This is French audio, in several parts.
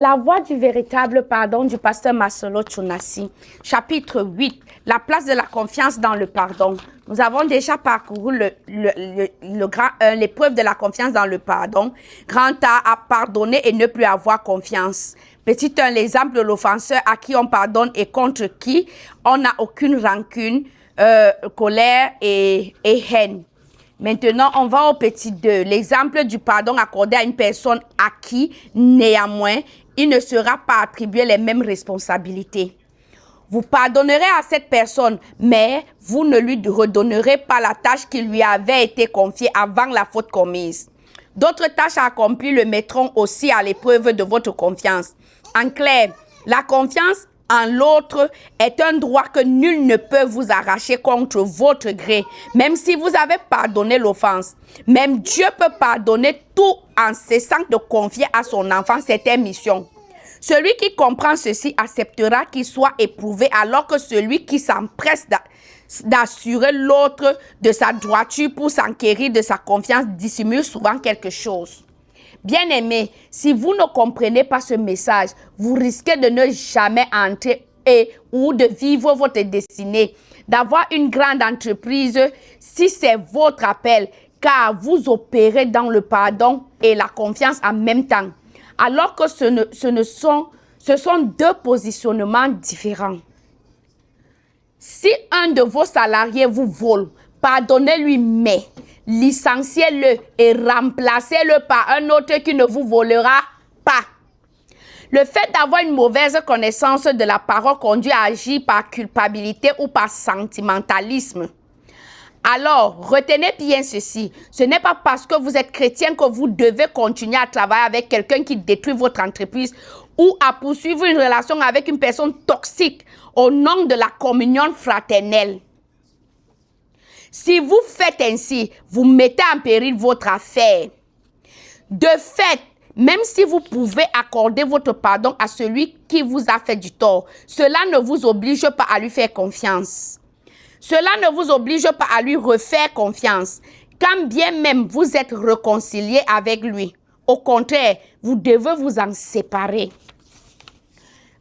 La voie du véritable pardon du pasteur Masolo Tchounassi. Chapitre 8. La place de la confiance dans le pardon. Nous avons déjà parcouru l'épreuve de la confiance dans le pardon. Grand A, à pardonner et ne plus avoir confiance. Petit 1, l'exemple de l'offenseur à qui on pardonne et contre qui on n'a aucune rancune, colère et haine. Maintenant, on va au petit 2. L'exemple du pardon accordé à une personne à qui, néanmoins, il ne sera pas attribué les mêmes responsabilités. Vous pardonnerez à cette personne, mais vous ne lui redonnerez pas la tâche qui lui avait été confiée avant la faute commise. D'autres tâches à accomplir le mettront aussi à l'épreuve de votre confiance. En clair, la confiance en l'autre est un droit que nul ne peut vous arracher contre votre gré, même si vous avez pardonné l'offense. Même Dieu peut pardonner tout en cessant de confier à son enfant certaines missions. Celui qui comprend ceci acceptera qu'il soit éprouvé, alors que celui qui s'empresse d'assurer l'autre de sa droiture pour s'enquérir de sa confiance dissimule souvent quelque chose. Bien-aimés, si vous ne comprenez pas ce message, vous risquez de ne jamais entrer ou de vivre votre destinée, d'avoir une grande entreprise si c'est votre appel, car vous opérez dans le pardon et la confiance en même temps, alors que ce sont deux positionnements différents. Si un de vos salariés vous vole, pardonnez-lui, mais licenciez-le et remplacez-le par un autre qui ne vous volera pas. Le fait d'avoir une mauvaise connaissance de la parole conduit à agir par culpabilité ou par sentimentalisme. Alors, retenez bien ceci. Ce n'est pas parce que vous êtes chrétien que vous devez continuer à travailler avec quelqu'un qui détruit votre entreprise ou à poursuivre une relation avec une personne toxique au nom de la communion fraternelle. Si vous faites ainsi, vous mettez en péril votre affaire. De fait, même si vous pouvez accorder votre pardon à celui qui vous a fait du tort, cela ne vous oblige pas à lui faire confiance. Cela ne vous oblige pas à lui refaire confiance, quand bien même vous êtes réconcilié avec lui. Au contraire, vous devez vous en séparer.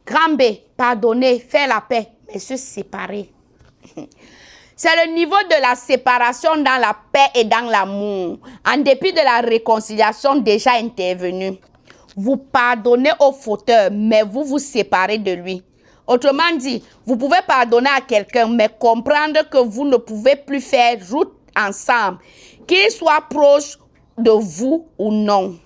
Grand B, pardonner, faire la paix, mais se séparer. C'est le niveau de la séparation dans la paix et dans l'amour, en dépit de la réconciliation déjà intervenue. Vous pardonnez au fauteur, mais vous vous séparez de lui. Autrement dit, vous pouvez pardonner à quelqu'un, mais comprendre que vous ne pouvez plus faire route ensemble, qu'il soit proche de vous ou non.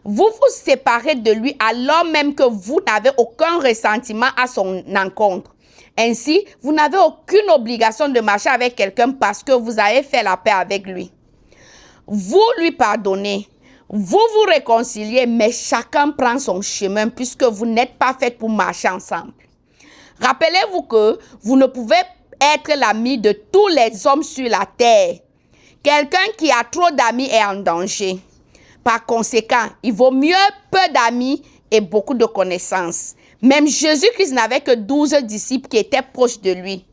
Vous vous séparez de lui alors même que vous n'avez aucun ressentiment à son encontre. Ainsi, vous n'avez aucune obligation de marcher avec quelqu'un parce que vous avez fait la paix avec lui. Vous lui pardonnez, vous vous réconciliez, mais chacun prend son chemin puisque vous n'êtes pas fait pour marcher ensemble. Rappelez-vous que vous ne pouvez être l'ami de tous les hommes sur la terre. Quelqu'un qui a trop d'amis est en danger. Par conséquent, il vaut mieux peu d'amis et beaucoup de connaissances. Même Jésus-Christ n'avait que 12 disciples qui étaient proches de lui.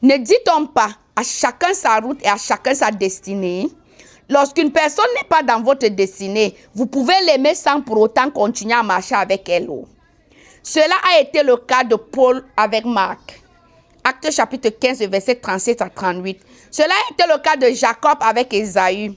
Ne dit-on pas à chacun sa route et à chacun sa destinée? Lorsqu'une personne n'est pas dans votre destinée, vous pouvez l'aimer sans pour autant continuer à marcher avec elle. Cela a été le cas de Paul avec Marc. Actes chapitre 15, verset 37 à 38. Cela a été le cas de Jacob avec Ésaü.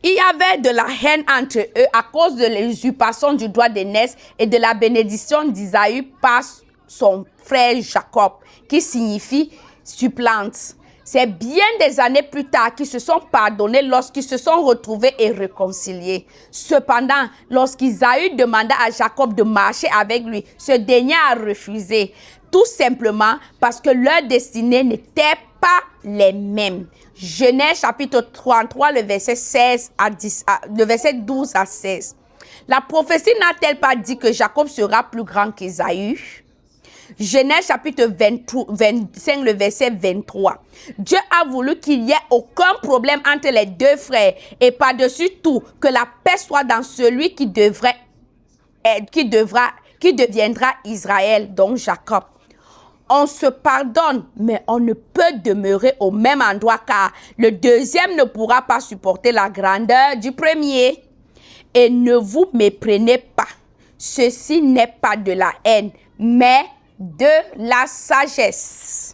Il y avait de la haine entre eux à cause de l'usurpation du droit d'aînesse et de la bénédiction d'Isaü par son frère Jacob, qui signifie supplante. C'est bien des années plus tard qu'ils se sont pardonnés lorsqu'ils se sont retrouvés et réconciliés. Cependant, lorsqu'Isaü demanda à Jacob de marcher avec lui, ce dernier a refusé, tout simplement parce que leur destinée n'était pas les mêmes. Genèse chapitre 33, le verset 12 à 16. La prophétie n'a-t-elle pas dit que Jacob sera plus grand qu'Ésaü? Genèse chapitre 25, le verset 23. Dieu a voulu qu'il n'y ait aucun problème entre les deux frères et par-dessus tout, que la paix soit dans celui qui deviendra Israël, donc Jacob. On se pardonne, mais on ne peut demeurer au même endroit car le deuxième ne pourra pas supporter la grandeur du premier. Et ne vous méprenez pas. ceci n'est pas de la haine, mais de la sagesse.